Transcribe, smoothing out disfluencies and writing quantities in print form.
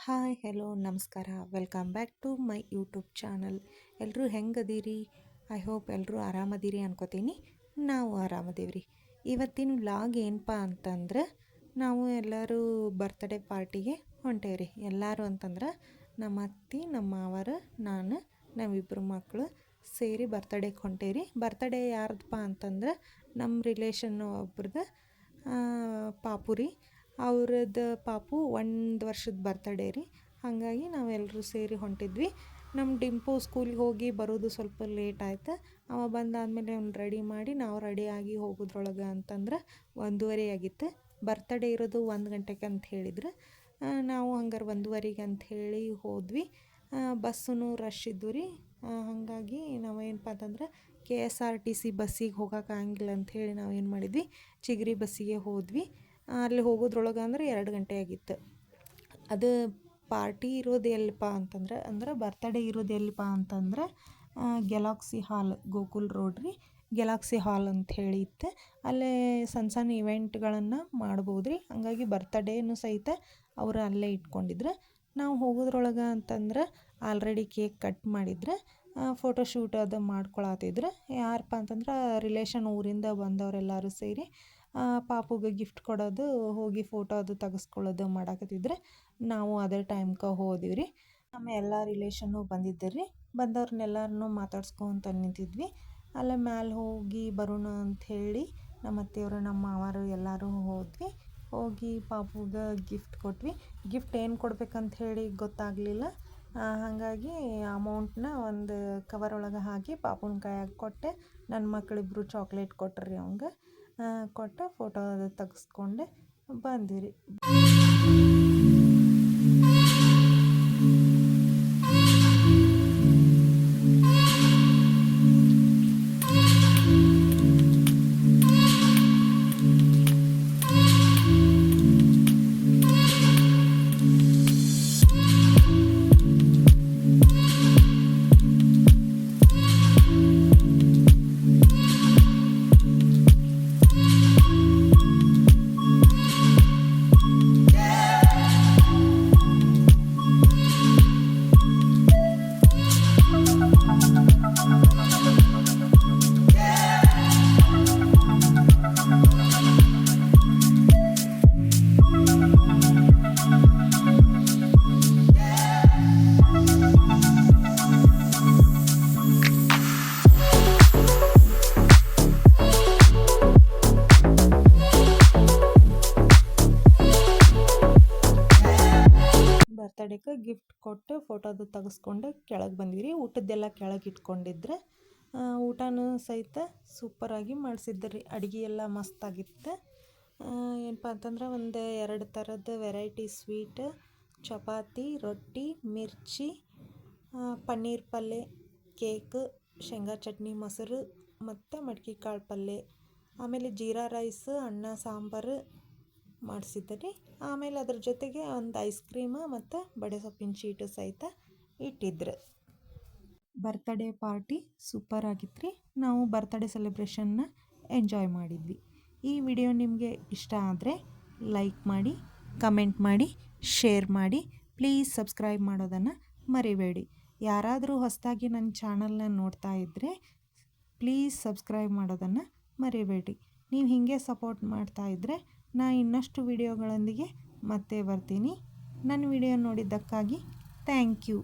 Hi hello ನಮಸ್ಕಾರ welcome back to my YouTube channel. ಎಲ್ಲರೂ ಹೆಂಗದೀರಿ? ಐ ಹೋಪ್ ಎಲ್ಲರೂ ಆರಾಮದೀರಿ ಅನ್ಕೋತೀನಿ. ನಾವು ಆರಾಮದೀವ್ರಿ. ಇವತ್ತಿನ ವ್ಲಾಗ್ ಏನಪ್ಪ ಅಂತಂದ್ರೆ, ನಾವು ಎಲ್ಲರೂ ಬರ್ತ್ಡೇ ಪಾರ್ಟಿಗೆ ಹೊಂಟೇವ್ರಿ. ಎಲ್ಲರೂ ಅಂತಂದ್ರೆ ನಮ್ಮ ಅತ್ತೆ, ನಮ್ಮ ಮಾವರು, ನಾನು, ನಾವಿಬ್ಬರು ಮಕ್ಕಳು ಸೇರಿ ಬರ್ತಡೇಗೆ ಹೊಂಟೇವ್ರಿ. ಬರ್ತಡೇ ಯಾರ್ದಪ್ಪ ಅಂತಂದ್ರೆ ನಮ್ಮ ರಿಲೇಷನ್ ಒಬ್ರದ್ದು ಪಾಪು ರೀ. ಅವ್ರದ್ದು ಪಾಪು 1 ವರ್ಷದ ಬರ್ತಡೇ ರೀ. ಹಾಗಾಗಿ ನಾವೆಲ್ಲರೂ ಸೇರಿ ಹೊಂಟಿದ್ವಿ. ನಮ್ಮ ಡಿಂಪು ಸ್ಕೂಲಿಗೆ ಹೋಗಿ ಬರೋದು ಸ್ವಲ್ಪ ಲೇಟ್ ಆಯ್ತು. ಅವ ಬಂದಾದಮೇಲೆ ಅವ್ನು ರೆಡಿ ಮಾಡಿ ನಾವು ರೆಡಿಯಾಗಿ ಹೋಗೋದ್ರೊಳಗೆ ಅಂತಂದ್ರೆ 1:30 ಆಗಿತ್ತು. ಬರ್ತಡೇ ಇರೋದು 1 ಗಂಟೆಗೆ ಅಂತ ಹೇಳಿದ್ರು. ನಾವು ಹಂಗಾರೆ 1:30 ಅಂತ ಹೇಳಿ ಹೋದ್ವಿ. ಬಸ್ಸೂ ರಶ್ ಇದ್ದು ರೀ. ಹಾಗಾಗಿ ನಾವೇನಪ್ಪ ಅಂತಂದ್ರೆ KSRTC ಬಸ್ಸಿಗೆ ಹೋಗೋಕ್ಕಾಗಿಲ್ಲ ಅಂಥೇಳಿ ನಾವೇನು ಮಾಡಿದ್ವಿ, ಚಿಗರಿ ಬಸ್ಸಿಗೆ ಹೋದ್ವಿ. ಅಲ್ಲಿ ಹೋಗೋದ್ರೊಳಗೆ ಅಂದ್ರೆ 2 ಗಂಟೆ ಆಗಿತ್ತು. ಅದು ಪಾರ್ಟಿ ಇರೋದು ಎಲ್ಲಪ್ಪ ಅಂತಂದ್ರೆ ಬರ್ತಡೇ ಇರೋದು ಎಲ್ಲಪ್ಪ ಅಂತಂದ್ರೆ ಗ್ಯಾಲಕ್ಸಿ ಹಾಲ್, ಗೋಕುಲ್ ರೋಡ್ ರೀ. ಗ್ಯಾಲಕ್ಸಿ ಹಾಲ್ ಅಂತ ಹೇಳಿ ಇತ್ತು. ಅಲ್ಲೇ ಸಣ್ಣ ಸಣ್ಣ ಇವೆಂಟ್ಗಳನ್ನು ಮಾಡ್ಬೋದು ರೀ. ಹಂಗಾಗಿ ಬರ್ತಡೇನು ಸಹಿತ ಅವರು ಅಲ್ಲೇ ಇಟ್ಕೊಂಡಿದ್ರು. ನಾವು ಹೋಗೋದ್ರೊಳಗೆ ಅಂತಂದ್ರೆ ಆಲ್ರೆಡಿ ಕೇಕ್ ಕಟ್ ಮಾಡಿದ್ರೆ ಫೋಟೋಶೂಟ್ ಅದು ಮಾಡ್ಕೊಳತ್ತಿದ್ರು. ಯಾರಪ್ಪ ಅಂತಂದ್ರೆ ರಿಲೇಷನ್ ಊರಿಂದ ಬಂದವರೆಲ್ಲರೂ ಸೇರಿ ಪಾಪುಗೆ ಗಿಫ್ಟ್ ಕೊಡೋದು, ಹೋಗಿ ಫೋಟೋ ಅದು ತೆಗೆಸ್ಕೊಳ್ಳೋದು ಮಾಡಾಕತ್ತಿದ್ರೆ ನಾವು ಅದೇ ಟೈಮ್ಗೆ ಹೋದ್ವಿ ರೀ. ನಮ್ಮ ಎಲ್ಲ ರಿಲೇಷನ್ನು ಬಂದಿದ್ದರು ರೀ. ಬಂದವ್ರನ್ನೆಲ್ಲರನ್ನೂ ಮಾತಾಡ್ಸ್ಕೊತ ನಿಂತಿದ್ವಿ. ಅಲ್ಲೇ ಮ್ಯಾಲೆ ಹೋಗಿ ಬರೋಣ ಅಂಥೇಳಿ ನಮ್ಮ ಅತ್ತೆಯವರು, ನಮ್ಮ ಮಾವರು ಎಲ್ಲರೂ ಹೋದ್ವಿ. ಹೋಗಿ ಪಾಪುಗೆ ಗಿಫ್ಟ್ ಕೊಟ್ವಿ. ಗಿಫ್ಟ್ ಏನು ಕೊಡ್ಬೇಕಂತ ಹೇಳಿ ಗೊತ್ತಾಗಲಿಲ್ಲ. ಹಾಗಾಗಿ ಅಮೌಂಟನ್ನ ಒಂದು ಕವರ್ ಒಳಗೆ ಹಾಕಿ ಪಾಪುನ ಕೈಯಾಗ ಕೊಟ್ಟೆ. ನನ್ನ ಮಕ್ಕಳಿಬ್ರು ಚಾಕ್ಲೇಟ್ ಕೊಟ್ರಿ ಅವಂಗೆ. ಕೊಟ್ಟು ಫೋಟೋ ಅದು ತೆಗೆಸ್ಕೊಂಡೆ ಬಂದ್ವಿ ರೀ. ಬರ್ತಡೇಗೆ ಗಿಫ್ಟ್ ಕೊಟ್ಟು ಫೋಟೋದು ತೆಗೆಸ್ಕೊಂಡು ಕೆಳಗೆ ಬಂದ್ವಿ. ಊಟದ್ದೆಲ್ಲ ಕೆಳಗೆ ಇಟ್ಕೊಂಡಿದ್ರೆ ಊಟನೂ ಸಹಿತ ಸೂಪರಾಗಿ ಮಾಡಿಸಿದ್ರಿ. ಅಡುಗೆ ಎಲ್ಲ ಮಸ್ತಾಗಿತ್ತು. ಏನಪ್ಪ ಅಂತಂದ್ರೆ ಒಂದು 2 ಥರದ ವೆರೈಟಿ ಸ್ವೀಟ್, ಚಪಾತಿ, ರೊಟ್ಟಿ, ಮಿರ್ಚಿ, ಪನ್ನೀರ್ ಪಲ್ಯ, ಕೇಕ್, ಶೇಂಗಾ ಚಟ್ನಿ, ಮೊಸರು ಮತ್ತು ಮಡ್ಕೆ ಕಾಳು ಪಲ್ಯ, ಆಮೇಲೆ ಜೀರಾ ರೈಸ್, ಅನ್ನ ಸಾಂಬಾರು ಮಾಡಿಸಿದ್ರಿ. ಆಮೇಲೆ ಅದ್ರ ಜೊತೆಗೆ ಒಂದು ಐಸ್ ಕ್ರೀಮ್ ಮತ್ತು ಬಡೆ ಸೊಪ್ಪಿನ ಶೀಟು ಸಹಿತ ಇಟ್ಟಿದ್ರು. ಬರ್ತಡೇ ಪಾರ್ಟಿ ಸೂಪರ್ ಆಗಿತ್ತು ರೀ. ನಾವು ಬರ್ತಡೇ ಸೆಲೆಬ್ರೇಷನ್ನ ಎಂಜಾಯ್ ಮಾಡಿದ್ವಿ. ಈ ವಿಡಿಯೋ ನಿಮಗೆ ಇಷ್ಟ ಆದರೆ ಲೈಕ್ ಮಾಡಿ, ಕಮೆಂಟ್ ಮಾಡಿ, ಶೇರ್ ಮಾಡಿ. ಪ್ಲೀಸ್ ಸಬ್ಸ್ಕ್ರೈಬ್ ಮಾಡೋದನ್ನು ಮರಿಬೇಡಿ. ಯಾರಾದರೂ ಹೊಸದಾಗಿ ನನ್ನ ಚಾನಲ್ನ ನೋಡ್ತಾ ಇದ್ದರೆ ಪ್ಲೀಸ್ ಸಬ್ಸ್ಕ್ರೈಬ್ ಮಾಡೋದನ್ನು ಮರಿಬೇಡಿ. ನೀವು ಹೀಗೆ ಸಪೋರ್ಟ್ ಮಾಡ್ತಾಯಿದ್ರೆ ನಾನು ಇನ್ನಷ್ಟು ವಿಡಿಯೋಗಳೊಂದಿಗೆ ಮತ್ತೆ ಬರ್ತೀನಿ. ನನ್ನ ವಿಡಿಯೋ ನೋಡಿದ್ದಕ್ಕಾಗಿ ಥ್ಯಾಂಕ್ ಯು.